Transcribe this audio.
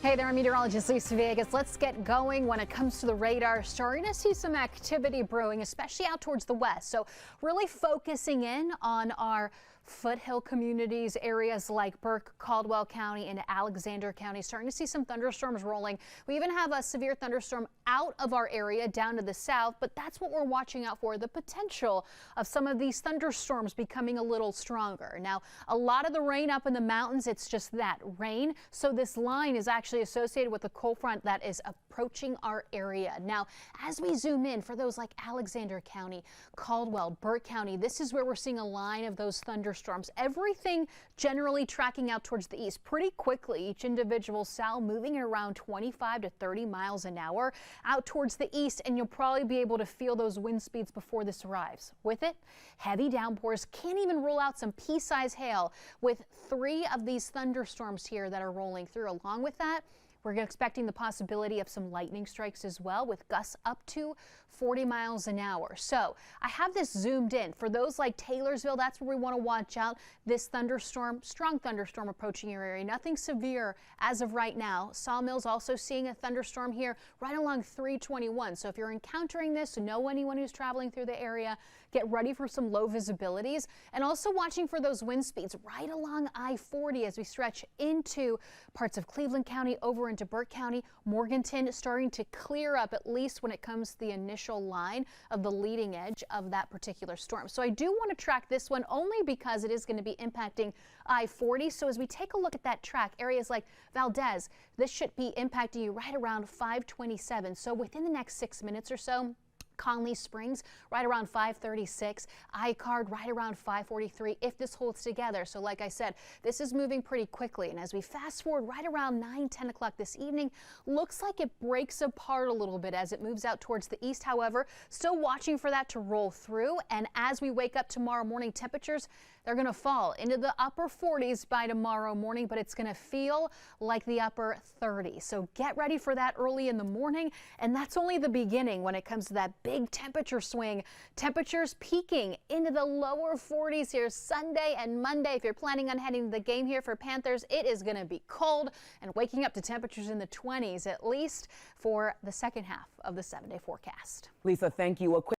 Hey there, I'm meteorologist Lisa Vegas. Let's get going when it comes to the radar. Starting to see some activity brewing, especially out towards the west. So really focusing in on our foothill communities, areas like Burke, Caldwell County and Alexander County. Starting to see some thunderstorms rolling. We even have a severe thunderstorm out of our area down to the south, but that's what we're watching out for, the potential of some of these thunderstorms becoming a little stronger. Now, a lot of the rain up in the mountains, it's just that rain. So this line is actually associated with a cold front that is approaching our area. Now, as we zoom in for those like Alexander County, Caldwell, Burke County, this is where we're seeing a line of those thunderstorms. Everything generally tracking out towards the east pretty quickly. Each individual cell moving at around 25 to 30 miles an hour out towards the east, and you'll probably be able to feel those wind speeds before this arrives. With it, heavy downpours. Can't even rule out some pea-sized hail with 3 of these thunderstorms here that are rolling through. Along with that, we're expecting the possibility of some lightning strikes as well, with gusts up to 40 miles an hour. So I have this zoomed in. For those like Taylorsville, that's where we want to watch out. This thunderstorm, strong thunderstorm approaching your area. Nothing severe as of right now. Sawmills also seeing a thunderstorm here right along 321. So if you're encountering this, know anyone who's traveling through the area, get ready for some low visibilities, and also watching for those wind speeds right along I-40 as we stretch into parts of Cleveland County over into Burke County. Morganton starting to clear up, at least when it comes to the initial line of the leading edge of that particular storm. So I do want to track this one only because it is going to be impacting I-40. So as we take a look at that track, areas like Valdez, this should be impacting you right around 527. So within the next 6 minutes or so, Conley Springs right around 536, iCard right around 543 if this holds together. So like I said, this is moving pretty quickly, and as we fast forward right around 9-10 o'clock this evening, looks like it breaks apart a little bit as it moves out towards the east. However, still watching for that to roll through, and as we wake up tomorrow morning, temperatures, they're going to fall into the upper 40s by tomorrow morning, but it's going to feel like the upper 30s. So get ready for that early in the morning, and that's only the beginning when it comes to that big temperature swing. Temperatures peaking into the lower 40s here Sunday and Monday. If you're planning on heading to the game here for Panthers, it is going to be cold and waking up to temperatures in the 20s at least for the second half of the 7-day forecast. Lisa, thank you. A quick